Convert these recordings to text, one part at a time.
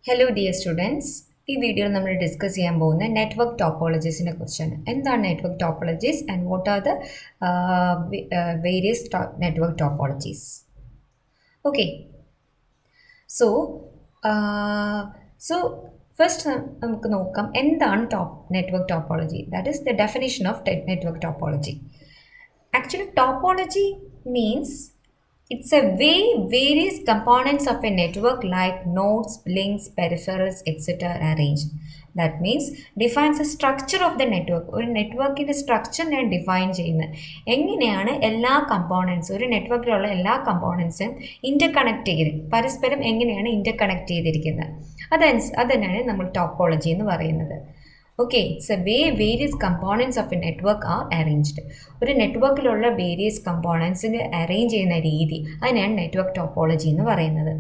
Hello dear students. ഈ വീഡിയോയിൽ നമ്മൾ ഡിസ്കസ് ചെയ്യാൻ പോകുന്ന നെറ്റ്വർക്ക് ടോപ്പോളജീസിനെ കുറിച്ചാണ്. എന്താണ് network topologies and what are the various network topologies? Okay, so first നമുക്ക് നോക്കാം എന്താണ് network topology. That is the definition of network topology. Actually, topology means it's a way various components of a network like nodes, links, peripherals, etc. are arranged. That means defines the structure of the network. ഒരു നെറ്റ്വർക്കിൻ്റെ സ്ട്രക്ചറിനെ define ചെയ്യുന്നത് എങ്ങനെയാണ് എല്ലാ കമ്പോണൻസും ഒരു നെറ്റ്വർക്കിലുള്ള എല്ലാ കമ്പോണൻസും ഇൻ്റർകണക്ട് ചെയ്ത് പരസ്പരം എങ്ങനെയാണ് ഇൻ്റർകണക്ട് ചെയ്തിരിക്കുന്നത് അതന്നെയാണ് നമ്മൾ ടോപ്പോളജി എന്ന് പറയുന്നത്. Okay, it's a way various components of a network R arranged. ഒരു നെറ്റ്വർക്കിലുള്ള വേരിയസ് കമ്പോണൻസിനെ അറേഞ്ച് ചെയ്യുന്ന രീതി അതിനാണ് നെറ്റ്വർക്ക് ടോപ്പോളജി എന്ന് പറയുന്നത്.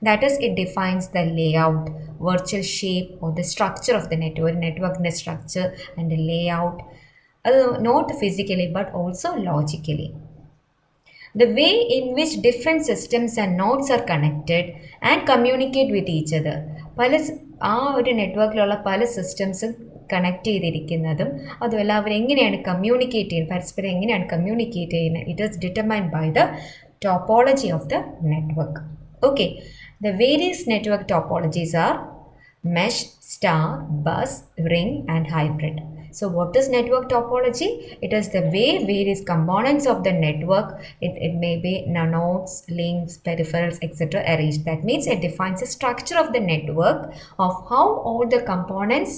That is it defines the layout, virtual shape or the structure of the network. ഒരു നെറ്റ്വർക്കിൻ്റെ സ്ട്രക്ചർ ആൻഡ് ലേ ഔട്ട്, അത് not physically but also logically. The way in which different systems and nodes are connected and communicate with each other. ആ ഒരു നെറ്റ്വർക്കിലുള്ള പല സിസ്റ്റംസും connect ചെയ്തിരിക്കുന്നതും അതുമല്ല അവരെങ്ങനെയാണ് communicate ചെയ്യുന്നത്, പരസ്പരം എങ്ങനെയാണ് കമ്മ്യൂണിക്കേറ്റ് ചെയ്യുന്നത്, it is determined by the topology of the network. Okay, the various network topologies are mesh, star, bus, ring and hybrid. So what is network topology? It is the way various components of the network, it may be nodes, links, peripherals, etc. arranged. That means it defines the structure of the network of how all the components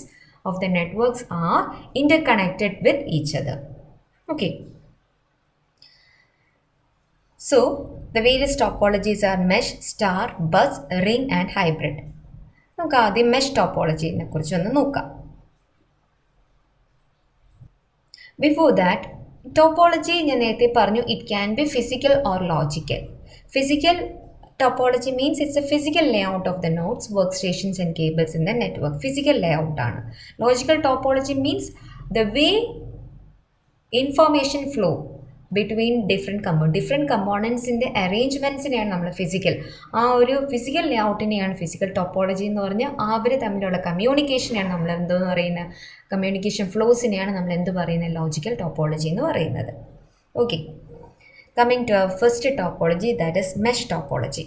of the networks are interconnected with each other. Okay. So the various topologies are mesh, star, bus, ring and hybrid. നമുക്ക് ആദ്യം mesh ടോപ്പോളജീനെ കുറിച്ചൊന്ന് നോക്കാം. Before that, topology ഞാൻ നേരത്തെ പറഞ്ഞു it can be physical or logical. Physical topology means it's a physical layout of the nodes, workstations and cables in the network. Physical layout ആണ്. Logical topology means the way information flow between different കമ്പോണൻസിൻ്റെ അറേഞ്ച്മെൻറ്റ്സിനെയാണ് നമ്മൾ physical, ആ ഒരു physical ലേ ഔട്ടിനെയാണ് physical topology എന്ന് പറഞ്ഞാൽ അവർ തമ്മിലുള്ള കമ്മ്യൂണിക്കേഷനെയാണ് നമ്മൾ എന്തെന്ന് പറയുന്നത്, കമ്മ്യൂണിക്കേഷൻ ഫ്ലോസിനെയാണ് നമ്മൾ എന്ത് പറയുന്നത്, ലോജിക്കൽ ടോപ്പോളജി എന്ന് പറയുന്നത്. Okay, coming to our first topology, that is mesh topology.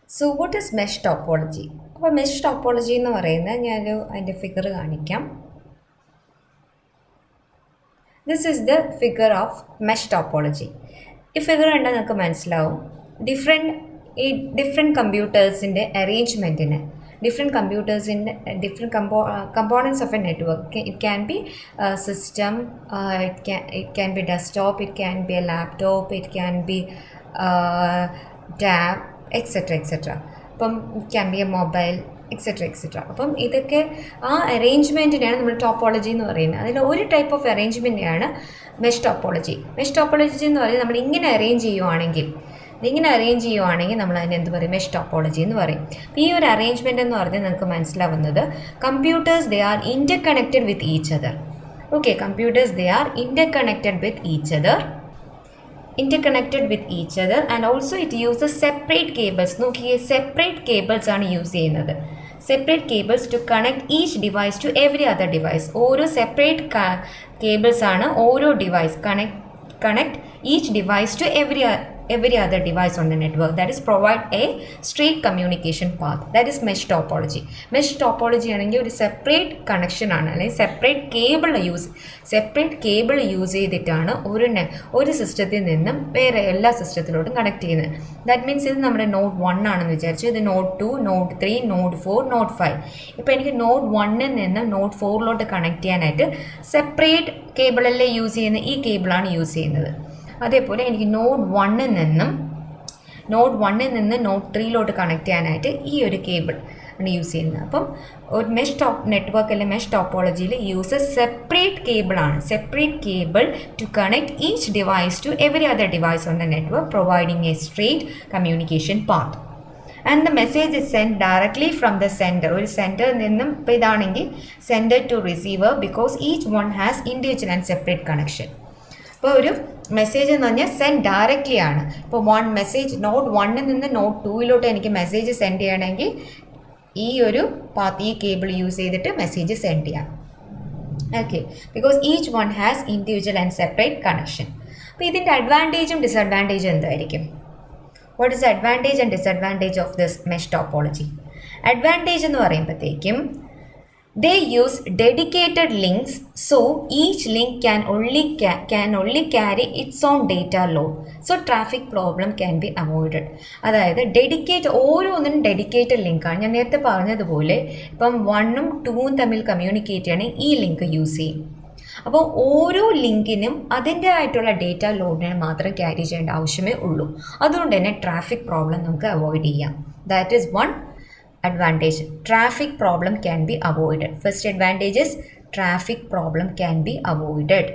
So what is mesh topology? അപ്പോൾ മെഷ് ടോപ്പോളജി എന്ന് പറയുന്നത് ഞാനൊരു അതിൻ്റെ ഫിഗർ കാണിക്കാം. This is the figure of mesh topology. ഈ ഫിഗർ കണ്ടാൽ നിങ്ങൾക്ക് മനസ്സിലാവും ഡിഫറെൻറ്റ് കമ്പ്യൂട്ടേഴ്സിൻ്റെ അറേഞ്ച്മെൻറ്റിന്, different components of a network. It can be system, it can be desktop, it can be a laptop, it can be tab etcetera. അപ്പം it can be a mobile etcetera. അപ്പം ഇതൊക്കെ ആ അറേഞ്ച്മെൻറ്റിനെയാണ് നമ്മൾ ടോപ്പോളജി എന്ന് പറയുന്നത്. അതിൽ ഒരു ടൈപ്പ് ഓഫ് അറേഞ്ച്മെൻറ്റിനെയാണ് മെഷ് ടോപ്പോളജി. മെഷ് ടോപ്പോളജി എന്ന് പറയുന്നത് നമ്മൾ ഇങ്ങനെ അറേഞ്ച് ചെയ്യുവാണെങ്കിൽ നമ്മൾ അതിനെ എന്ത് പറയും, മെഷ് ടോപ്പോളജി എന്ന് പറയും. അപ്പോൾ ഈ ഒരു അറേഞ്ച്മെൻറ്റ് എന്ന് പറഞ്ഞാൽ നിങ്ങൾക്ക് മനസ്സിലാവുന്നത് computers they are interconnected with each other. Okay, computers they are interconnected with each other and also it uses separate cables. നോക്കിയേ, സെപ്പറേറ്റ് കേബിൾസ് ആണ് യൂസ് ചെയ്യുന്നത്. Separate cables to connect each device to every other device. ഓരോ separate cables ആണ് ഓരോ device connect each device to every other device on the network. That is provide a straight communication path. That is mesh topology. Mesh topology ആണെങ്കിൽ ഒരു separate connection ആണ്, അല്ലെങ്കിൽ separate cable use ചെയ്തിട്ടാണ് ഒരു സിസ്റ്റത്തിൽ നിന്നും വേറെ എല്ലാ സിസ്റ്റത്തിലോട്ടും കണക്ട് ചെയ്യുന്നത്. ദാറ്റ് മീൻസ് ഇത് നമ്മുടെ നോഡ് 1 ആണെന്ന് വിചാരിച്ചു, ഇത് നോഡ് 2, നോഡ് 3, നോഡ് 4, നോഡ് 5. ഇപ്പോൾ എനിക്ക് നോഡ് 1ൽ നിന്ന് നോഡ് 4ലോട്ട് കണക്ട് ചെയ്യാനായിട്ട് സെപ്പറേറ്റ് കേബിളല്ലേ യൂസ് ചെയ്യുന്നത്, ഈ കേബിളാണ് യൂസ് ചെയ്യുന്നത്. അതേപോലെ എനിക്ക് നോഡ് 1ൽ നിന്ന് നോഡ് 3ലോട്ട് കണക്ട് ചെയ്യാനായിട്ട് ഈ ഒരു കേബിൾ ആണ് യൂസ് ചെയ്യുന്നത്. അപ്പം ഒരു മെഷ് നെറ്റ്വർക്ക് അല്ലെങ്കിൽ മെഷ് ടോപ്പോളജിയിൽ uses separate cable to connect each device to every other device on the network, providing a straight communication path. And the message is send directly from the sender. ഒരു സെൻഡറിൽ നിന്നും ഇപ്പോൾ ഇതാണെങ്കിൽ sender to receiver, because each one has individual and separate connection. അപ്പോൾ ഒരു message എന്ന് പറഞ്ഞാൽ send directly ആണ്. ഇപ്പോൾ മെസ്സേജ് നോഡ് 1 നിന്ന് നോഡ് 2 എനിക്ക് മെസ്സേജ് സെൻഡ് ചെയ്യണമെങ്കിൽ ഈ ഒരു പാത്ത്, ഈ കേബിൾ യൂസ് ചെയ്തിട്ട് മെസ്സേജ് സെൻഡ് ചെയ്യാം. Okay, because each one has individual and separate connection. അപ്പോൾ ഇതിൻ്റെ അഡ്വാൻറ്റേജും ഡിസഡ്വാൻറ്റേജും എന്തായിരിക്കും? What is advantage and disadvantage of this mesh topology? Advantage എന്ന് പറയുമ്പോഴത്തേക്കും they use dedicated links, so each link can only carry its own data load, so traffic problem can be avoided. അതായത് ഓരോന്നിനും dedicated ലിങ്കാണ്. ഞാൻ നേരത്തെ പറഞ്ഞതുപോലെ ഇപ്പം 1ഉം 2ഉം തമ്മിൽ communicate ചെയ്യണമെങ്കിൽ ഈ ലിങ്ക് യൂസ് ചെയ്യും. അപ്പോൾ ഓരോ ലിങ്കിനും അതിൻ്റെ ആയിട്ടുള്ള ഡേറ്റ ലോഡിനെ മാത്രം ക്യാരി ചെയ്യേണ്ട ആവശ്യമേ ഉള്ളൂ. അതുകൊണ്ട് തന്നെ ട്രാഫിക് പ്രോബ്ലം നമുക്ക് അവോയ്ഡ് ചെയ്യാം. That is one advantage. Traffic problem can be avoided. First advantage is traffic problem can be avoided.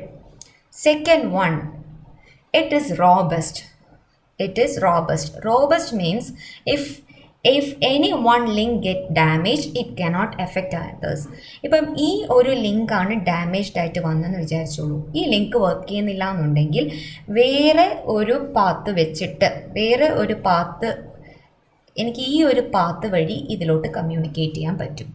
Second one, it is robust. It is robust. Robust means if any one link get damaged, it cannot affect others. ഇപ്പം ഈ ഒരു ലിങ്കാണ് damaged ആയിട്ട് വന്നെന്ന് വിചാരിച്ചോളൂ. ഈ link work ചെയ്യുന്നില്ല എന്നുണ്ടെങ്കിൽ വേറെ ഒരു പാത്ത് എനിക്ക് ഈ ഒരു പാത്ത് വഴി ഇതിലോട്ട് കമ്മ്യൂണിക്കേറ്റ് ചെയ്യാൻ പറ്റും.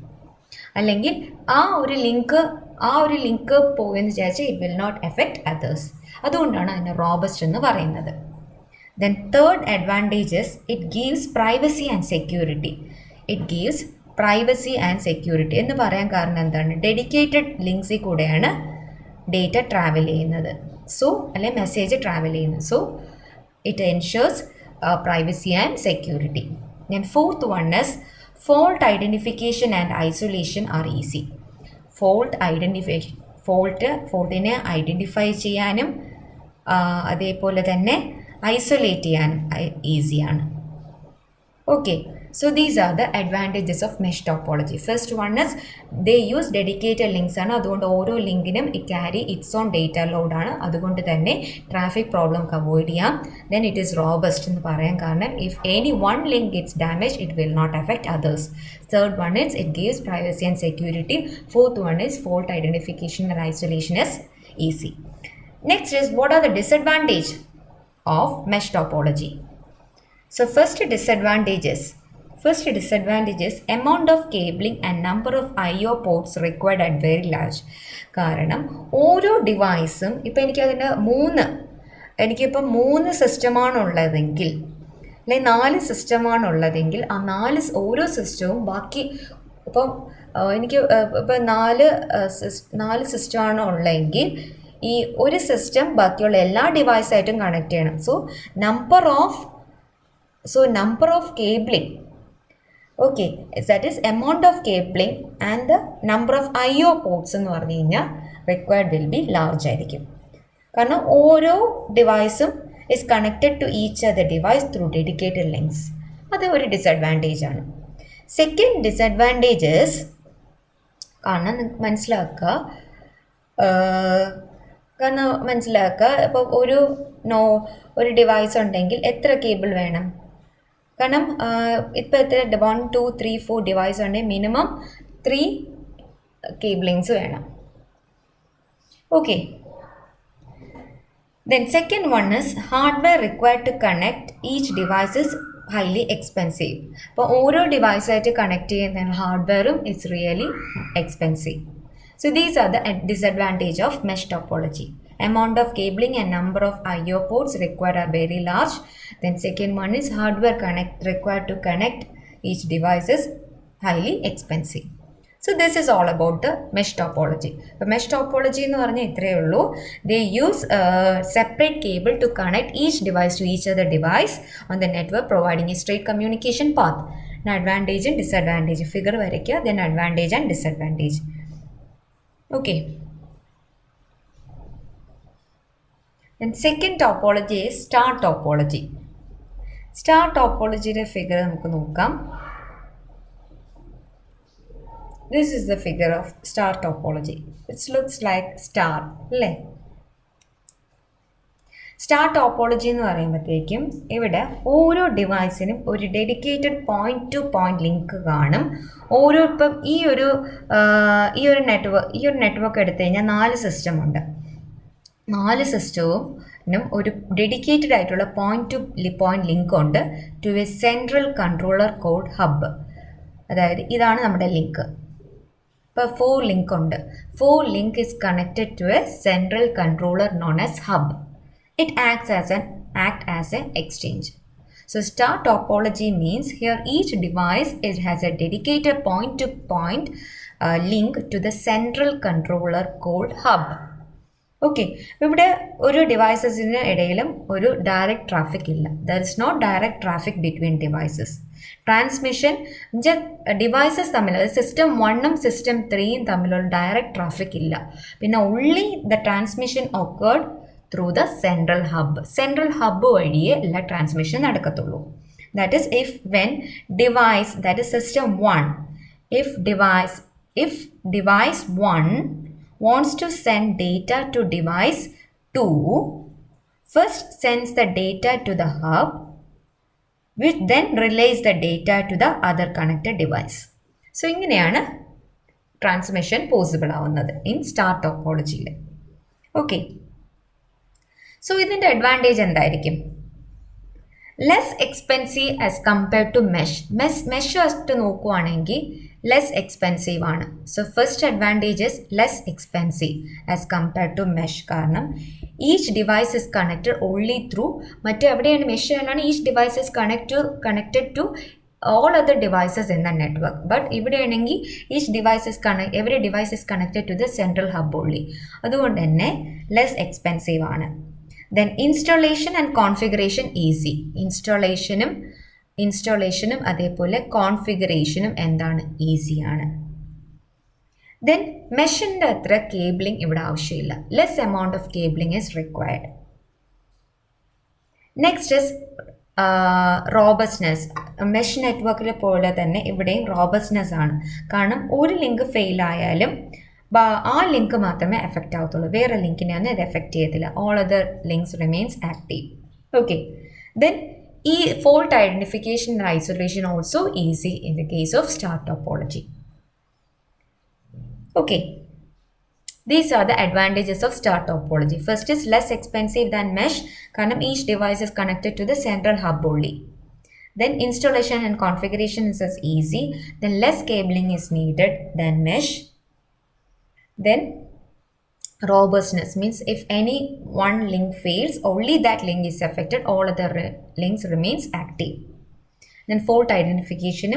അല്ലെങ്കിൽ ആ ഒരു ലിങ്ക് പോയെന്ന് വിചാരിച്ചാൽ it will not effect others. അതുകൊണ്ടാണ് അതിനെ റോബസ്റ്റ് എന്ന് പറയുന്നത്. Then third advantages, it gives privacy and security. എന്ന് പറയാൻ കാരണം എന്താണ്? ഡെഡിക്കേറ്റഡ് ലിങ്ക്സിൽ കൂടെയാണ് ഡേറ്റ ട്രാവൽ ചെയ്യുന്നത്, മെസ്സേജ് ട്രാവൽ ചെയ്യുന്നത്. So it ensures privacy and security. Then fourth one is fault identification and isolation are easy. ഫോൾട്ടിനെ ഐഡൻറ്റിഫൈ ചെയ്യാനും അതേപോലെ തന്നെ ഐസൊലേറ്റ് ചെയ്യാനും ഈസിയാണ്. Okay, so these are the advantages of mesh topology. First one is they use dedicated links ആണ്. അതുകൊണ്ട് ഓരോ ലിങ്കിനും it carry its own data load ആണ്. അതുകൊണ്ട് തന്നെ ട്രാഫിക് പ്രോബ്ലം അവോയ്ഡ് ചെയ്യാം. Then it is robust എന്ന് പറയാൻ കാരണം if any one link gets damaged, it will not affect others. Third one is it gives privacy and security. Fourth one is fault identification and isolation is easy. Next is what are the disadvantages of mesh topology? So first disadvantages, amount of cabling and number of IO ports required at very large. കാരണം ഓരോ ഡിവൈസും ഇപ്പം എനിക്കിപ്പം 3 സിസ്റ്റമാണുള്ളതെങ്കിൽ അല്ലെങ്കിൽ 4 സിസ്റ്റമാണുള്ളതെങ്കിൽ ആ ഓരോ സിസ്റ്റവും ബാക്കി ഇപ്പം എനിക്ക് ഇപ്പം 4 സിസ്റ്റമാണ് ഉള്ളതെങ്കിൽ ഈ ഒരു സിസ്റ്റം ബാക്കിയുള്ള എല്ലാ ഡിവൈസായിട്ടും കണക്ട് ചെയ്യണം. So number of cabling, okay, that is amount of cabling and the number of IO ports എന്ന് പറഞ്ഞു കഴിഞ്ഞാൽ required will be large ആയിരിക്കും. കാരണം ഓരോ ഡിവൈസും is connected to each other device through dedicated links. അത് ഒരു ഡിസഡ്വാൻറ്റേജ് ആണ്. സെക്കൻഡ് ഡിസഡ്വാൻറ്റേജസ് കാരണം മനസ്സിലാക്കുക ഇപ്പോൾ ഒരു ഡിവൈസ് ഉണ്ടെങ്കിൽ എത്ര കേബിൾ വേണം? കാരണം ഇപ്പോൾ എത്ര 1 2 3 4 ഡിവൈസ് ഉണ്ടെങ്കിൽ മിനിമം 3 കേബിളിങ്സ് വേണം. Okay, then second one is hardware required to connect each device is highly expensive. അപ്പോൾ ഓരോ ഡിവൈസായിട്ട് കണക്ട് ചെയ്യുന്ന ഹാർഡ്വെയറും it's really expensive. So these are the disadvantage of mesh topology. Amount of cabling and number of IO ports required are very large. Then second one is hardware required to connect each device is highly expensive. So this is all about the mesh topology. The mesh topology എന്ന് പറഞ്ഞാൽ ഇത്രയേ ഉള്ളൂ. They use a separate cable to connect each device to each other device on the network, providing a straight communication path. Advantage and disadvantage. Figure വരയ്ക്കുക, then advantage and disadvantage. Okay. Then second topology is star topology. Star topologyയുടെ figure നമുക്ക് നോക്കാം. This is the figure of star topology. It looks like star, അല്ലേ? Star topology എന്ന് പറയുമ്പോഴത്തേക്കും ഇവിടെ ഓരോ ഡിവൈസിനും ഒരു dedicated point to point link കാണും. ഇപ്പം ഈ ഒരു നെറ്റ്വർക്ക് എടുത്തു കഴിഞ്ഞാൽ 4 സിസ്റ്റം ഉണ്ട്. നാല് സിസ്റ്റവും ഒരു ഡെഡിക്കേറ്റഡ് ആയിട്ടുള്ള പോയിന്റ് ടു പോയിന്റ് ലിങ്ക് ഉണ്ട് to a central controller called hub. അതായത് ഇതാണ് നമ്മുടെ ലിങ്ക്. ഇപ്പോൾ 4 ലിങ്ക് ഉണ്ട്. 4 link is connected to a central controller known as hub. It acts as an exchange. So star topology means here each device has a dedicated point-to-point link to the central controller called hub. Okay, ഇവിടെ ഒരു ഡിവൈസസിന് ഇടയിലും ഒരു direct traffic ഇല്ല. There is not direct traffic between devices. Transmission devices തമ്മിൽ, system 1ഉം system 3യും തമ്മിലുള്ള ഡയറക്റ്റ് ട്രാഫിക് ഇല്ല. പിന്നെ only the transmission occurred through the central hub. Central hub വഴിയേ എല്ലാ ട്രാൻസ്മിഷൻ നടക്കത്തുള്ളൂ. That is if when device, that is system 1, if device 1 wants to send data to device 2, first sends the data to the hub, which then relays the data to the other connected device. So ഇങ്ങനെയാണ് transmission possible ആവുന്നത് in star ടോപ്പോളജിയിൽ. Okay, so ഇതിൻ്റെ advantage എന്തായിരിക്കും? Less expensive as compared to mesh ആയിട്ട് നോക്കുവാണെങ്കിൽ less expensive ആണ്. So first advantage is less expensive as compared to mesh. കാരണം each device is connected only through, എവിടെയാണ് mesh ആയാലാണ് each device is connected to all other devices in the network. But ഇവിടെയാണെങ്കിൽ every device is connected to the central hub only. അതുകൊണ്ട് തന്നെ less expensive ആണ്. Then installation and configuration easy. ഇൻസ്റ്റാളേഷനും അതേപോലെ കോൺഫിഗറേഷനും എന്താണ്, ഈസിയാണ്. Then മെഷിൻ്റെ അത്ര കേബിളിംഗ് ഇവിടെ ആവശ്യമില്ല. Less amount of cabling is required. Next is റോബസ്റ്റ്നെസ്. Mesh നെറ്റ്വർക്കിൽ പോലെ തന്നെ ഇവിടെയും റോബസ്റ്റ്നെസ് ആണ്. കാരണം ഒരു ലിങ്ക് ഫെയിൽ ആയാലും ആ ലിങ്ക് മാത്രമേ എഫക്റ്റ് ആവത്തുള്ളൂ, വേറെ ലിങ്കിനെ ഒന്നും ഇത് എഫക്റ്റ് ചെയ്യത്തില്ല. All other links remains active. Okay, then ഈ fault identification and isolation also easy in the case of star topology. Okay, these are the advantages of star topology. First is less expensive than mesh, കാരണം each device is connected to the central hub only. Then installation and configuration is as easy. Then less cabling is needed than mesh. Then robustness means if any one link fails, only that link is affected, all other links remains active. Then fault identification,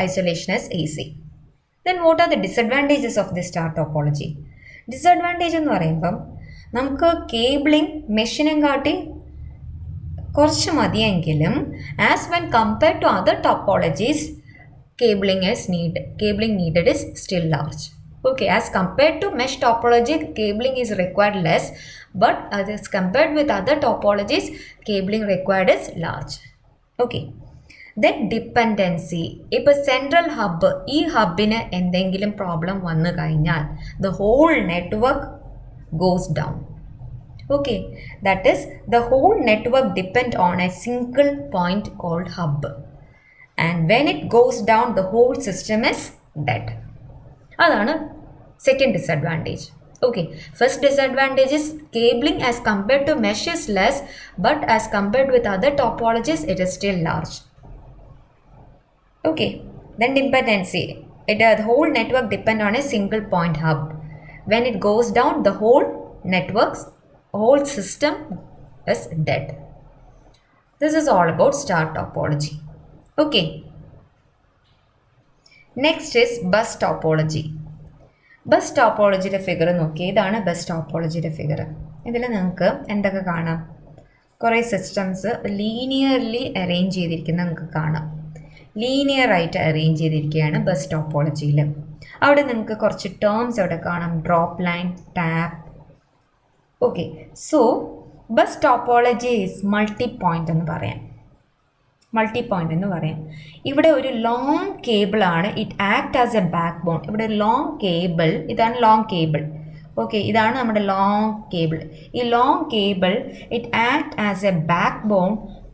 isolation is easy. Then what are the disadvantages of this star topology? Disadvantage എന്ന് പറയുമ്പം നമുക്ക് cabling മെഷിനും കാട്ടി കുറച്ച് മതിയെങ്കിലും as when compared to other topologies cabling needed is still large. Okay, as compared to mesh topology, cabling is required less, but as compared with other topologies, cabling required is large. Okay. Then dependency. ഇപ്പോൾ central hub, ഈ ഹബിന് എന്തെങ്കിലും problem വന്നു കഴിഞ്ഞാൽ the whole network goes down. Okay, that is the whole network depend on a single point called hub, and when it goes down the whole system is dead. അതാണ് second disadvantage. Okay, first disadvantage is cabling as compared to mesh is less, but as compared with other topologies it is still large. Okay, then dependency. The whole network depend on a single point hub. When it goes down, the whole system is dead. This is all about star topology. Okay. Next is bus topology. Bus topology figure നോക്കി. ഇതാണ് bus ടോപ്പോളജിയുടെ figure. ഇതിൽ നിങ്ങൾക്ക് എന്തൊക്കെ കാണാം? കുറേ systems linearly arrange ചെയ്തിരിക്കുന്നത് നിങ്ങൾക്ക് കാണാം. ലീനിയർ ആയിട്ട് അറേഞ്ച് ചെയ്തിരിക്കുകയാണ് ബസ് ടോപ്പോളജിയിൽ. അവിടെ നിങ്ങൾക്ക് കുറച്ച് ടേംസ് അവിടെ കാണാം, drop line, tap. Okay, so bus topology is multipoint എന്ന് പറയാം. ഇവിടെ ഒരു ലോങ് കേബിളാണ്. It act as a backbone. ഇവിടെ ലോങ് കേബിൾ, ഇതാണ് ലോങ് കേബിൾ. ഓക്കെ, ഇതാണ് നമ്മുടെ ലോങ് കേബിൾ. ഈ long cable it act as a backbone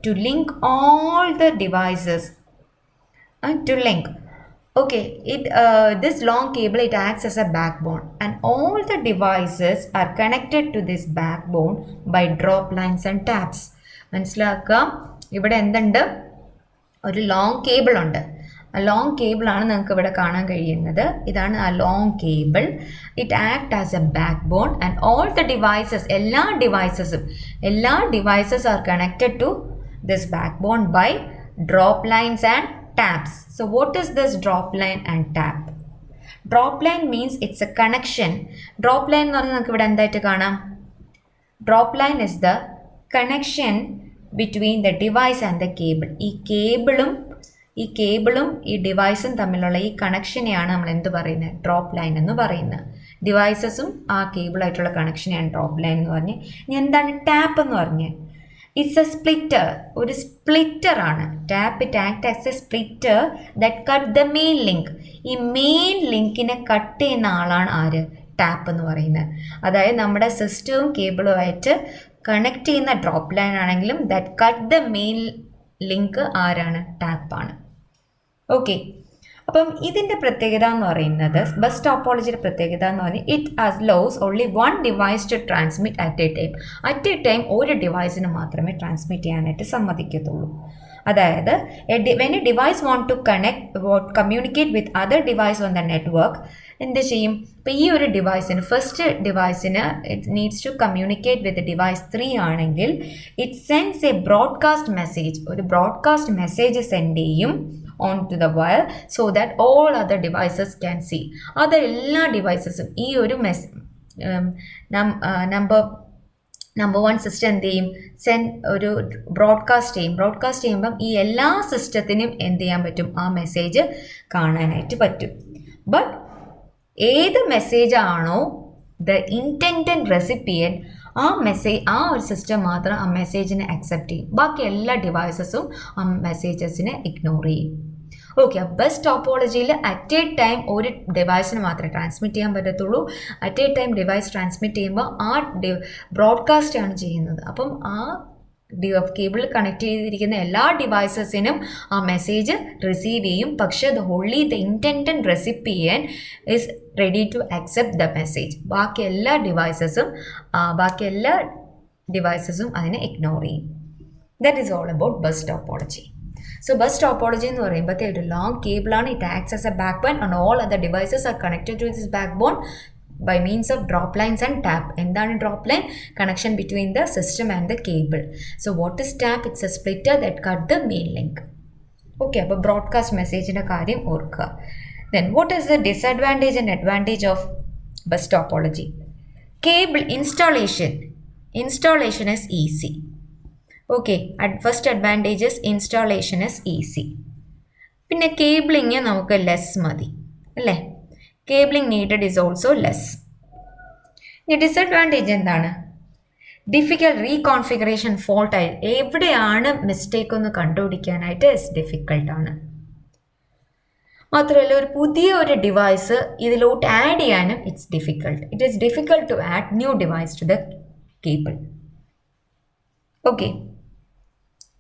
to link all the devices. To link Okay, this long cable, it acts as a backbone, and all the devices are connected to this backbone by drop lines and taps. മനസ്സിലാക്കുക, ഇവിടെ എന്തുണ്ട്, ഒരു long cable ഉണ്ട്. ആ long കേബിളാണ് നിങ്ങൾക്ക് ഇവിടെ കാണാൻ കഴിയുന്നത്. ഇതാണ് ആ long cable. It act as a backbone and all the devices, എല്ലാ devices are connected to this backbone by drop lines and taps. So what is this drop line and tap? Drop line means it's a connection. Drop line എന്ന് പറഞ്ഞാൽ നമുക്ക് ഇവിടെ എന്തായിട്ട് കാണാം? Drop line is the connection between the device and the cable. ഈ കേബിളും ഈ ഡിവൈസും തമ്മിലുള്ള ഈ കണക്ഷനെയാണ് നമ്മൾ എന്ത് പറയുന്നത്? ഡ്രോപ്പ് ലൈൻ എന്ന് പറയുന്നത്. ഡിവൈസസും ആ കേബിളായിട്ടുള്ള കണക്ഷനെയാണ് ഡ്രോപ്പ് ലൈൻ എന്ന് പറഞ്ഞ്. ഇനി എന്താണ് ടാപ്പ് എന്ന് പറഞ്ഞ്? ഇറ്റ്സ് എ സ്പ്ലിറ്റർ, ഒരു സ്പ്ലിറ്റർ ആണ് tap. It act as A splitter that cut the main link. ഈ മെയിൻ ലിങ്കിനെ കട്ട് ചെയ്യുന്ന ആളാണ് ആര്? ടാപ്പ് എന്ന് പറയുന്നത്. അതായത് നമ്മുടെ സിസ്റ്റവും കേബിളുമായിട്ട് കണക്ട് ചെയ്യുന്ന ഡ്രോപ്പ് ലൈൻ ആണെങ്കിലും that cut the main link ആരാണ്? ടാപ്പാണ്. ഓക്കെ, അപ്പം ഇതിൻ്റെ പ്രത്യേകത എന്ന് പറയുന്നത്, ബസ് ടോപ്പോളജിയുടെ പ്രത്യേകത എന്ന് പറഞ്ഞാൽ it allows only one device to transmit at a time ഒരു ഡിവൈസിന് മാത്രമേ ട്രാൻസ്മിറ്റ് ചെയ്യാനായിട്ട് സമ്മതിക്കത്തുള്ളൂ. അതായത് when a device want to communicate with other device on the network, എന്ത് ചെയ്യും? ഇപ്പോൾ ഈ ഒരു ഡിവൈസിന്, ഫസ്റ്റ് ഡിവൈസിന് it needs to communicate with device 3 ആണെങ്കിൽ it sends a broadcast message, ഒരു ബ്രോഡ്കാസ്റ്റ് മെസ്സേജ് സെൻഡ് ചെയ്യും onto the wire so that all other devices can see. Other എല്ലാ ഡിവൈസസും ഈ ഒരു നമ്പർ 1 സിസ്റ്റം എന്ത് ചെയ്യും? ഒരു ബ്രോഡ്കാസ്റ്റ് ചെയ്യുമ്പം ഈ എല്ലാ സിസ്റ്റത്തിനും എന്ത് ചെയ്യാൻ പറ്റും? ആ മെസ്സേജ് കാണാനായിട്ട് പറ്റും. ബട്ട് ഏത് മെസ്സേജ് ആണോ ദ ഇൻറ്റൻഡഡ് റെസിപ്പിയൻ, ആ ഒരു സിസ്റ്റം മാത്രം ആ മെസ്സേജിനെ അക്സെപ്റ്റ് ചെയ്യും. ബാക്കി എല്ലാ ഡിവൈസസും ആ മെസ്സേജസിനെ ഇഗ്നോർ ചെയ്യും. ഓക്കെ, ബസ് ടോപ്പോളജിയിൽ അറ്റ് എ ടൈം ഒരു ഡിവൈസിന് മാത്രമേ ട്രാൻസ്മിറ്റ് ചെയ്യാൻ പറ്റത്തുള്ളൂ. At a time device transmit ചെയ്യുമ്പോൾ ആ ബ്രോഡ്കാസ്റ്റ് ആണ് ചെയ്യുന്നത്. അപ്പം ആ കേബിളിൽ കണക്ട് ചെയ്തിരിക്കുന്ന എല്ലാ ഡിവൈസസിനും ആ മെസ്സേജ് റിസീവ് ചെയ്യും. പക്ഷേ only the intended recipient is ready to accept the message. ബാക്കി എല്ലാ ഡിവൈസസും അതിനെ ഇഗ്നോർ ചെയ്യും. That is all about bus topology. So bus topology എന്ന് പറയുമ്പോഴത്തേ ഒരു ലോങ് കേബിളാണ്. It acts as a backbone and all other devices are connected to this backbone by means of drop lines and tap. എന്താണ് drop line? Connection between the system and the cable. So what is tap? It's A splitter that cut the main link. Okay, അപ്പോൾ broadcast മെസ്സേജിൻ്റെ കാര്യം ഓർക്കുക. Then what is the disadvantage and advantage of bus topology? Cable installation is easy. Okay, first advantage is installation is easy. പിന്നെ cabling നമുക്ക് less മതി അല്ലേ? Cabling needed is also less. ഇനി disadvantage എന്താണ്? Difficult reconfiguration ഫോൾട്ടായി എവിടെയാണ് mistake ഒന്ന് കണ്ടുപിടിക്കാനായിട്ട് ഡിഫിക്കൽട്ടാണ്. മാത്രമല്ല ഒരു പുതിയ ഒരു ഡിവൈസ് ഇതിലോട്ട് ആഡ് ചെയ്യാനും it's difficult. It is difficult to add new device to the cable. Okay,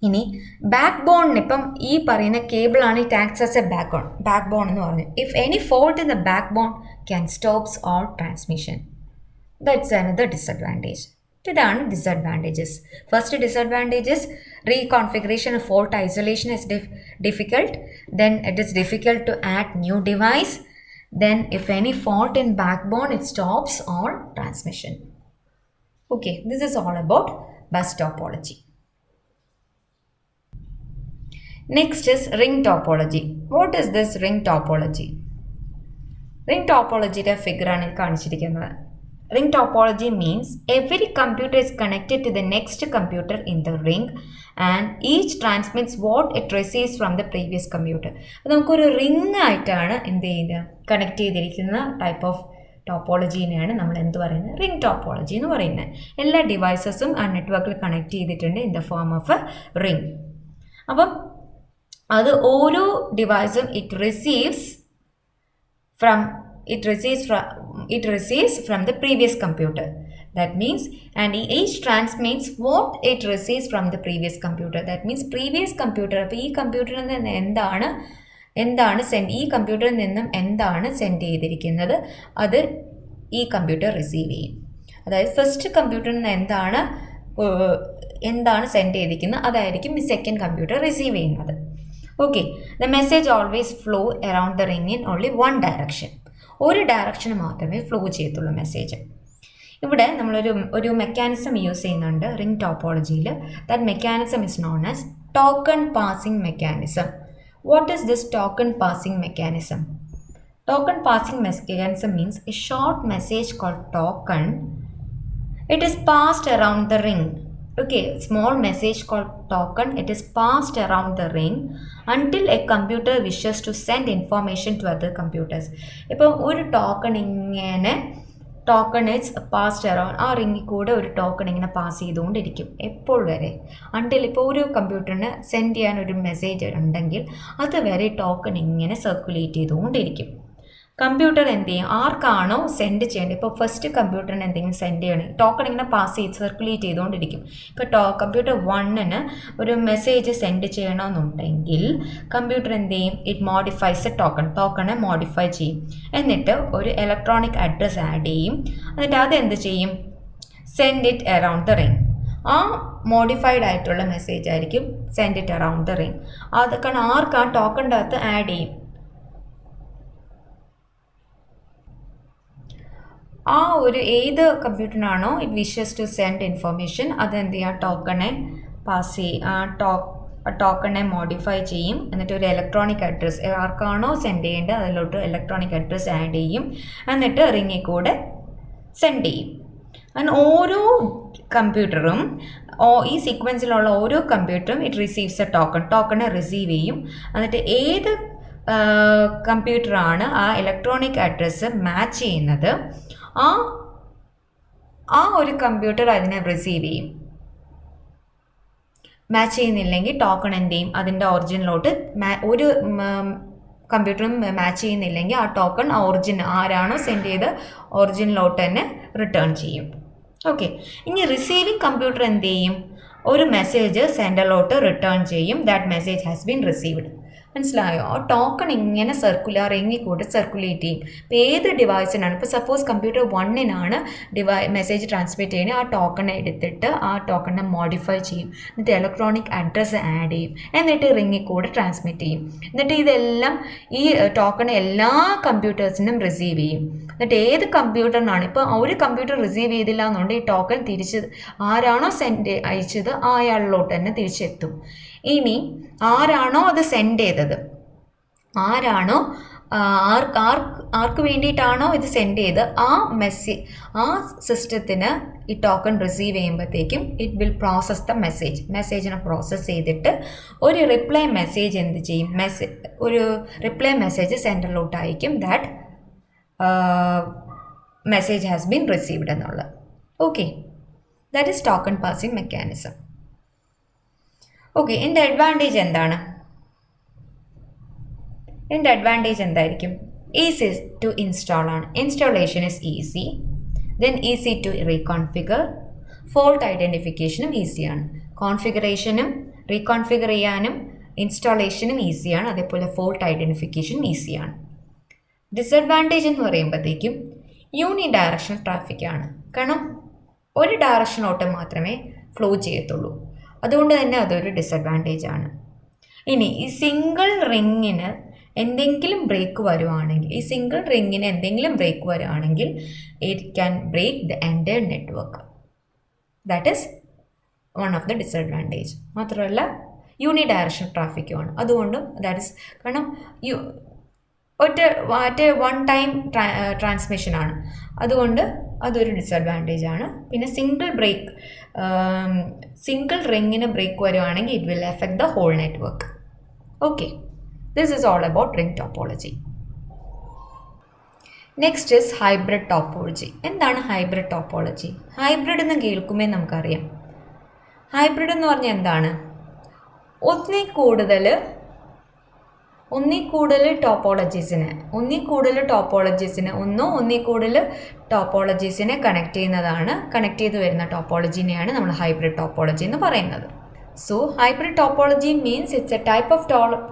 ഇനി ബാക്ക് ബോണിന് ഇപ്പം ഈ പറയുന്ന കേബിളാണ് it acts as a backbone എന്ന് പറഞ്ഞു. If any fault in the backbone can stops all transmission. That's another disadvantage. ഇതാണ് disadvantages. First disadvantages reconfiguration, fault isolation is difficult. Then it is difficult to add new device. Then if any fault in back bone it stops all transmission. Okay, this is all about bus topology. Next is ring topology. What is this ring topology? Ring topology figure ആണ് കാണിച്ചിരിക്കുന്നത്. Ring topology means every computer is connected to the next computer in the ring and each transmits what it receives from the previous computer. നമുക്കൊരു ring ആയിട്ടാണ് എന്ത് ചെയ്യുന്നത്? Connect ചെയ്തിരിക്കുന്ന type of ടോപ്പോളജീനെയാണ് നമ്മൾ എന്ത് പറയുന്നത്? റിംഗ് ടോപ്പോളജി എന്ന് പറയുന്നത്. എല്ലാ ഡിവൈസസും ആ നെറ്റ്വർക്കിൽ കണക്ട് ചെയ്തിട്ടുണ്ട് in the form of A ring. അപ്പം അത് ഓരോ ഡിവൈസും it receives from the previous computer. That means, and each transmits what it receives from the previous computer. That means previous computer, അപ്പോൾ ഈ കമ്പ്യൂട്ടറിൽ നിന്ന് എന്താണ് എന്താണ് ഈ കമ്പ്യൂട്ടറിൽ നിന്നും എന്താണ് സെൻഡ് ചെയ്തിരിക്കുന്നത് അത് ഈ കമ്പ്യൂട്ടർ റിസീവ് ചെയ്യും. അതായത് ഫസ്റ്റ് കമ്പ്യൂട്ടറിൽ നിന്ന് എന്താണ് സെൻഡ് ചെയ്തിരിക്കുന്നത് അതായിരിക്കും ഈ സെക്കൻഡ് കമ്പ്യൂട്ടർ റിസീവ് ചെയ്യുന്നത്. Okay, the message always flow around the ring in only one direction. ഒരു ഡയറക്ഷന് മാത്രമേ ഫ്ലോ ചെയ്യത്തുള്ളൂ മെസ്സേജ്. ഇവിടെ നമ്മളൊരു മെക്കാനിസം യൂസ് ചെയ്യുന്നുണ്ട് റിംഗ് ടോപ്പോളജിയിൽ. That mechanism is known as token passing mechanism. What is this token passing mechanism? Token passing mechanism means a short message called token. It is passed around the ring. Okay, small message called token. It is passed around the ring until a computer wishes to send information to other computers. ഇപ്പോൾ ഒരു token it's passed around ആ റിങ്ങിൽ കൂടെ ഒരു token ഇങ്ങനെ pass ചെയ്തുകൊണ്ടിരിക്കും എപ്പോൾ വരെ, until ഇപ്പോൾ ഒരു കമ്പ്യൂട്ടറിന് സെൻഡ് ചെയ്യാൻ ഒരു മെസ്സേജ് ഉണ്ടെങ്കിൽ അതുവരെ ടോക്കൺ ഇങ്ങനെ സർക്കുലേറ്റ് ചെയ്തുകൊണ്ടിരിക്കും. കമ്പ്യൂട്ടർ എന്ത് ചെയ്യും, ആർക്കാണോ സെൻഡ് ചെയ്യേണ്ടത്, ഇപ്പോൾ ഫസ്റ്റ് കമ്പ്യൂട്ടറിന് എന്തെങ്കിലും സെൻഡ് ചെയ്യണം, ടോക്കൺ ഇങ്ങനെ പാസ് ചെയ്ത് സർക്കുലേറ്റ് ചെയ്തുകൊണ്ടിരിക്കും. ഇപ്പോൾ കമ്പ്യൂട്ടർ 1ന് ഒരു മെസ്സേജ് സെൻഡ് ചെയ്യണമെന്നുണ്ടെങ്കിൽ കമ്പ്യൂട്ടർ എന്ത് ചെയ്യും, ഇറ്റ് മോഡിഫൈസ് എ ടോക്കണെ മോഡിഫൈ ചെയ്യും. എന്നിട്ട് ഒരു ഇലക്ട്രോണിക് അഡ്രസ്സ് ആഡ് ചെയ്യും. എന്നിട്ട് അതെന്ത് ചെയ്യും, send it around the ring. ആ മോഡിഫൈഡ് ആയിട്ടുള്ള മെസ്സേജ് ആയിരിക്കും send it around the ring. അതൊക്കെ ആർക്ക് ആ ടോക്കണിൻ്റെ അകത്ത് ആഡ് ചെയ്യും. ആ ഒരു ഏത് കമ്പ്യൂട്ടറിനാണോ it wishes to send information അതെന്ത് ചെയ്യും, ആ ടോക്കണെ പാസ് ചെയ്യും, ടോക്കണെ മോഡിഫൈ ചെയ്യും. എന്നിട്ട് ഒരു ഇലക്ട്രോണിക് അഡ്രസ്സ് ആർക്കാണോ സെൻഡ് ചെയ്യേണ്ടത് അതിലോട്ട് ഇലക്ട്രോണിക് അഡ്രസ്സ് ആഡ് ചെയ്യും. എന്നിട്ട് റിങ്ങിൽ കൂടെ സെൻഡ് ചെയ്യും. അങ്ങനെ ഓരോ കമ്പ്യൂട്ടറും ഈ സീക്വൻസിലുള്ള ഓരോ കമ്പ്യൂട്ടറും ഇറ്റ് റിസീവ്സ് എ ടോക്കണെ റിസീവ് ചെയ്യും. എന്നിട്ട് ഏത് കമ്പ്യൂട്ടറാണ് ആ ഇലക്ട്രോണിക് അഡ്രസ്സ് മാച്ച് ചെയ്യുന്നത് ആ ഒരു കമ്പ്യൂട്ടർ അതിനെ റിസീവ് ചെയ്യും. മാച്ച് ചെയ്യുന്നില്ലെങ്കിൽ ടോക്കൺ എന്ത് ചെയ്യും, അതിൻ്റെ ഒറിജിനിലോട്ട് ഒരു കമ്പ്യൂട്ടറും മാച്ച് ചെയ്യുന്നില്ലെങ്കിൽ ആ ടോക്കൺ ഒറിജിൻ ആരാണോ സെൻഡ് ചെയ്ത് ഒറിജിനിലോട്ട് തന്നെ റിട്ടേൺ ചെയ്യും. ഓക്കെ, ഇനി റിസീവിങ് കമ്പ്യൂട്ടർ എന്ത് ചെയ്യും, ഒരു മെസ്സേജ് സെൻഡറിലോട്ട് റിട്ടേൺ ചെയ്യും. That message has been received. മനസ്സിലായോ? ആ ടോക്കൺ ഇങ്ങനെ റിങ്ങിൽ കൂടെ സർക്കുലേറ്റ് ചെയ്യും. ഇപ്പോൾ ഏത് ഡിവൈസിനാണ്, ഇപ്പോൾ സപ്പോസ് കമ്പ്യൂട്ടർ 1നാണ് മെസ്സേജ് ട്രാൻസ്മിറ്റ് ചെയ്യുന്നത്, ആ ടോക്കണെ എടുത്തിട്ട് ആ ടോക്കണെ മോഡിഫൈ ചെയ്യും. എന്നിട്ട് ഇലക്ട്രോണിക് അഡ്രസ്സ് ആഡ് ചെയ്യും. എന്നിട്ട് റിങ്ങിൽ കൂടെ ട്രാൻസ്മിറ്റ് ചെയ്യും. എന്നിട്ട് ഇതെല്ലാം ഈ ടോക്കൺ എല്ലാ കമ്പ്യൂട്ടേഴ്സിനും റിസീവ് ചെയ്യും. എന്നിട്ട് ഏത് കമ്പ്യൂട്ടറിനാണ്, ഇപ്പോൾ ഒരു കമ്പ്യൂട്ടർ റിസീവ് ചെയ്തില്ല എന്നുകൊണ്ട് ഈ ടോക്കൺ തിരിച്ച് ആരാണോ അയച്ചത് അയാളിലോട്ട് തന്നെ തിരിച്ചെത്തും. ഇനി ആരാണോ അത് സെൻഡ് ചെയ്തത്, ആരാണോ ആർക്ക് വേണ്ടിയിട്ടാണോ ഇത് സെൻഡ് ചെയ്ത് ആ സിസ്റ്റത്തിന് ഈ ടോക്കൺ റിസീവ് ചെയ്യുമ്പോഴത്തേക്കും ഇറ്റ് വിൽ പ്രോസസ് ദ മെസ്സേജിനെ പ്രോസസ്സ് ചെയ്തിട്ട് ഒരു റിപ്ലൈ മെസ്സേജ് എന്ത് ചെയ്യും, ഒരു റിപ്ലൈ മെസ്സേജ് സെൻഡറിലോട്ട് അയക്കും. That message has been received എന്നുള്ളത്. Okay, that is token passing mechanism. Okay, ഇതിൻ്റെ അഡ്വാൻറ്റേജ് എന്താണ്? ഇതിൻ്റെ അഡ്വാൻറ്റേജ് എന്തായിരിക്കും? ഈസി ടു ഇൻസ്റ്റാൾ ആണ്. Installation is easy. Then easy to reconfigure. Fault ഐഡൻറ്റിഫിക്കേഷനും ഈസിയാണ്. കോൺഫിഗറേഷനും റീകോൺഫിഗർ ചെയ്യാനും ഇൻസ്റ്റാളേഷനും ഈസിയാണ്. അതേപോലെ ഫോൾട്ട് ഐഡൻറ്റിഫിക്കേഷനും ഈസിയാണ്. ഡിസഡ്വാൻറ്റേജ് എന്ന് പറയുമ്പോഴത്തേക്കും യൂണി ഡയറക്ഷണൽ ട്രാഫിക്കാണ്. കാരണം ഒരു ഡയറക്ഷനോട്ട് മാത്രമേ ഫ്ലോ ചെയ്യത്തുള്ളൂ. അതുകൊണ്ട് തന്നെ അതൊരു ഡിസഡ്വാൻറ്റേജ് ആണ്. ഇനി ഈ സിംഗിൾ റിങ്ങിന് എന്തെങ്കിലും ബ്രേക്ക് വരുവാണെങ്കിൽ it can break the entire network. That is one of the disadvantage. മാത്രമല്ല യൂണി ഡയറക്ഷൻ ട്രാഫിക്കുമാണ്. അതുകൊണ്ടും ദാറ്റ് ഈസ് കാരണം വൺ ടൈം ട്രാൻസ്മിഷനാണ്. അതുകൊണ്ട് അതൊരു ഡിസഡ്വാൻറ്റേജ് ആണ്. പിന്നെ സിംഗിൾ റിങ്ങിന് ബ്രേക്ക് വരുവാണെങ്കിൽ it will effect the whole network. Okay, this is all about ring topology. Next is hybrid topology. എന്താണ് ഹൈബ്രിഡ് ടോപ്പോളജി? ഹൈബ്രിഡ് എന്ന് കേൾക്കുമ്പോൾ നമുക്കറിയാം, ഹൈബ്രിഡ് എന്ന് പറഞ്ഞാൽ എന്താണ്? ഒന്നിൽ കൂടുതൽ ടോപ്പോളജീസിനെ കണക്ട് ചെയ്ത് വരുന്ന ടോപ്പോളജിനെയാണ് നമ്മൾ ഹൈബ്രിഡ് ടോപ്പോളജി എന്ന് പറയുന്നത്. So hybrid topology means it's a type of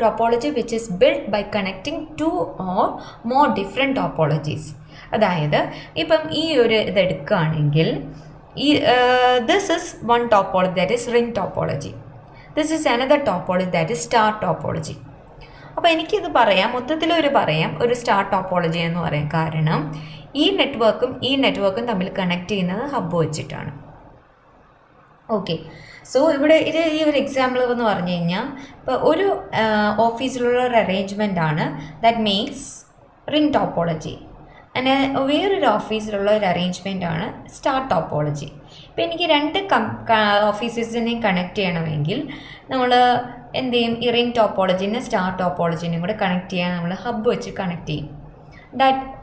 topology which is built by connecting two or more different topologies. അതായത് ഇപ്പം ഈ ഒരു ഇതെടുക്കുകയാണെങ്കിൽ this is one topology, that is ring topology. This is another topology, that is star topology. അപ്പോൾ എനിക്കിത് പറയാം, മൊത്തത്തിലൊരു പറയാം, ഒരു സ്റ്റാർ ടോപ്പോളജി എന്ന് പറയാം. കാരണം ഈ നെറ്റ്വർക്കും തമ്മിൽ കണക്ട് ചെയ്യുന്നത് ഹബ്ബ് വെച്ചിട്ടാണ്. ഓക്കെ, സോ ഇവിടെ ഈ ഒരു എക്സാമ്പിൾ എന്ന് പറഞ്ഞു കഴിഞ്ഞാൽ ഇപ്പോൾ ഒരു ഓഫീസിലുള്ള ഒരു അറേഞ്ച്മെൻ്റ് ആണ്, ദാറ്റ് മീൻസ് റിംഗ് ടോപ്പോളജി. അങ്ങനെ വേറൊരു ഓഫീസിലുള്ള ഒരു അറേഞ്ച്മെൻ്റ് ആണ് സ്റ്റാർ ടോപ്പോളജി. ഇപ്പോൾ എനിക്ക് രണ്ട് ഓഫീസസിനെയും കണക്ട് ചെയ്യണമെങ്കിൽ നമ്മൾ എന്ത് ചെയ്യും, ഈ റിംഗ് ടോപ്പോളജിനെ സ്റ്റാർ ടോപ്പോളജിനെയും കൂടെ കണക്ട് ചെയ്യാൻ നമ്മൾ ഹബ്ബ് വെച്ച് കണക്ട് ചെയ്യും.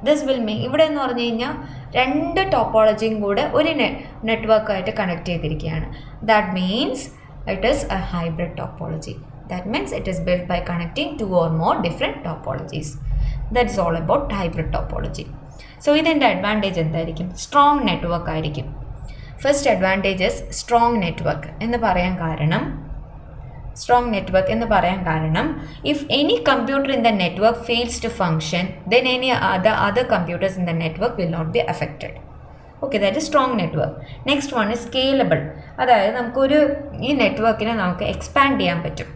ദിസ് വിൽ മീൻ ഇവിടെ എന്ന് പറഞ്ഞു കഴിഞ്ഞാൽ രണ്ട് ടോപ്പോളജിയും കൂടെ ഒരു നെറ്റ്വർക്കായിട്ട് കണക്ട് ചെയ്തിരിക്കുകയാണ്. That means it is a hybrid topology. That means it is build by connecting two or more different topologies. That is all about hybrid topology. So ഇതിൻ്റെ അഡ്വാൻറ്റേജ് എന്തായിരിക്കും? സ്ട്രോങ് നെറ്റ്വർക്ക് ആയിരിക്കും. ഫസ്റ്റ് അഡ്വാൻറ്റേജസ് സ്ട്രോങ് നെറ്റ്വർക്ക് എന്ന് പറയാൻ കാരണം if any computer in the network fails to function, then any other computers in the network will not be affected. Okay, that is strong network. Next one is scalable. അതായത് നമുക്കൊരു ഈ നെറ്റ്വർക്കിനെ നമുക്ക് expand ചെയ്യാൻ പറ്റും,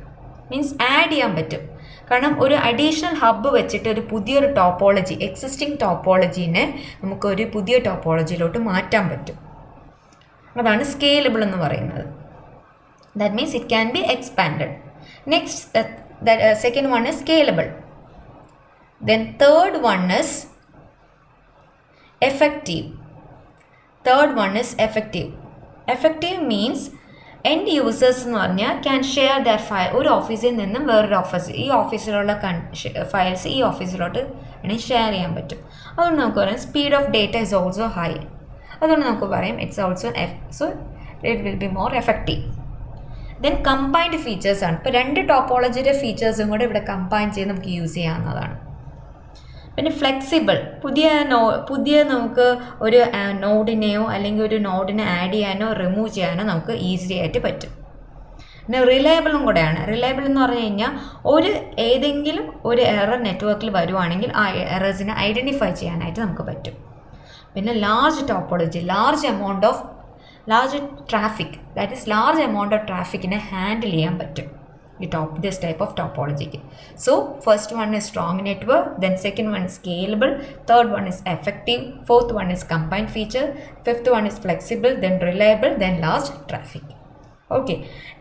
മീൻസ് ആഡ് ചെയ്യാൻ പറ്റും. കാരണം ഒരു അഡീഷണൽ ഹബ്ബ് വെച്ചിട്ട് ഒരു പുതിയൊരു ടോപ്പോളജി, എക്സിസ്റ്റിംഗ് ടോപ്പോളജീനെ നമുക്കൊരു പുതിയ ടോപ്പോളജിയിലോട്ട് മാറ്റാൻ പറ്റും. അതാണ് സ്കേലബിൾ എന്ന് പറയുന്നത്. That means it can be expanded. Next, second one is scalable. Then third one is effective. Effective means end users എന്ന് പറഞ്ഞാൽ can share their file. ഒരു ഓഫീസിൽ നിന്നും വേറൊരു ഓഫീസ്, ഈ ഓഫീസിലുള്ള ഫയൽസ് ഈ ഓഫീസിലോട്ട് ഷെയർ ചെയ്യാൻ പറ്റും. അതുകൊണ്ട് നമുക്ക് പറയാം speed of data is also high. അതുകൊണ്ട് നമുക്ക് പറയാം it's also so it will be more effective. Then combined features ആണ്. ഇപ്പോൾ രണ്ട് ടോപ്പോളജിയുടെ ഫീച്ചേഴ്സും കൂടെ ഇവിടെ കമ്പൈൻ ചെയ്ത് നമുക്ക് യൂസ് ചെയ്യാവുന്നതാണ്. പിന്നെ ഫ്ലെക്സിബിൾ, പുതിയ നമുക്ക് ഒരു നോഡിനെയോ അല്ലെങ്കിൽ ഒരു നോഡിനെ ആഡ് ചെയ്യാനോ റിമൂവ് ചെയ്യാനോ നമുക്ക് ഈസി ആയിട്ട് പറ്റും. പിന്നെ റിലയബിളും കൂടെയാണ്. റിലയബിൾ എന്ന് പറഞ്ഞു കഴിഞ്ഞാൽ ഏതെങ്കിലും ഒരു എറർ നെറ്റ്വർക്കിൽ വരുവാണെങ്കിൽ ആ എറേഴ്സിനെ ഐഡൻറ്റിഫൈ ചെയ്യാനായിട്ട് നമുക്ക് പറ്റും. പിന്നെ large topology, large traffic, that is large amount of ട്രാഫിക്കിനെ ഹാൻഡിൽ ചെയ്യാൻ പറ്റും this type of topology. So first one is strong network, then second one is scalable, third one is effective, fourth one is combined feature, fifth one is flexible, then reliable, then large traffic. Okay,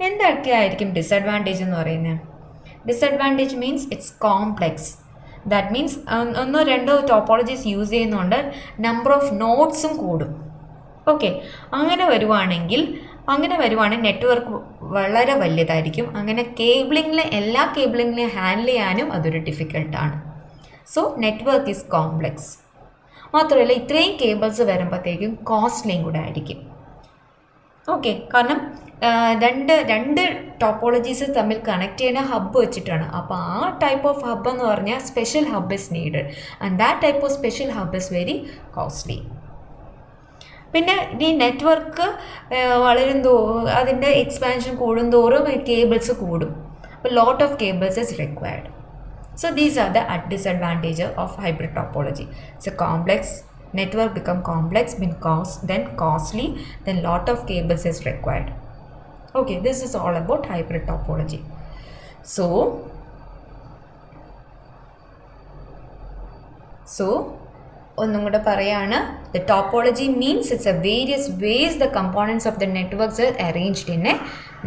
എന്തൊക്കെ ആയിരിക്കും disadvantage എന്ന് പറയുന്നത്? Disadvantage means it's complex. That means ഒന്നോ രണ്ടോ topologies use ചെയ്യുന്നതുകൊണ്ട് number of നോഡ്സും കൂടും. Okay, അങ്ങനെ വരുവാണെങ്കിൽ നെറ്റ്വർക്ക് വളരെ വലുതായിരിക്കും. അങ്ങനെ എല്ലാ കേബിളിങ്ങിനെയും ഹാൻഡിൽ ചെയ്യാനും അതൊരു ഡിഫിക്കൽട്ടാണ്. So network is complex. മാത്രമല്ല ഇത്രയും കേബിൾസ് വരുമ്പോഴത്തേക്കും കോസ്റ്റ്ലിയും കൂടെ ആയിരിക്കും. ഓക്കെ, കാരണം രണ്ട് ടോപ്പോളജീസ് തമ്മിൽ കണക്ട് ചെയ്യുന്ന ഹബ്ബ് വെച്ചിട്ടാണ്. അപ്പോൾ ആ ടൈപ്പ് ഓഫ് ഹബ്ബ് എന്ന് പറഞ്ഞാൽ special hub is needed and that type of special hub is very costly. പിന്നെ ഈ നെറ്റ്വർക്ക് അതിൻ്റെ എക്സ്പാൻഷൻ കൂടുന്തോറും കേബിൾസ് കൂടും. അപ്പോൾ lot of cables is required. So these are the disadvantages of hybrid topology. It's a complex network, become complex, then costly, then lot of cables is required. Okay, this is all about hybrid topology. So ഒന്നും കൂടെ പറയാണ്, the topology means it's a various ways the components of the networks are arranged in a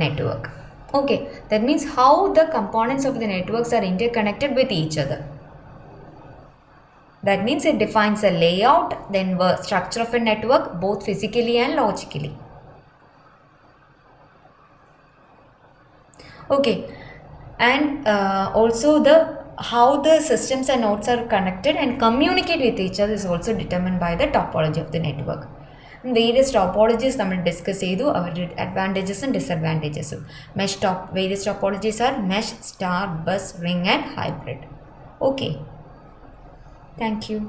network. Okay, that means how the components of the networks are interconnected with each other. That means it defines a layout, then the structure of a network, both physically and logically. Okay, and also how the systems and nodes are connected and communicate with each other is also determined by the topology of the network. Various topologies നമ്മൾ discuss ചെയ്തു, അവരുടെ അഡ്വാൻറ്റേജസും ഡിസഡ്വാൻറ്റേജസും. various topologies are mesh, star, bus, ring and hybrid. Okay, thank you.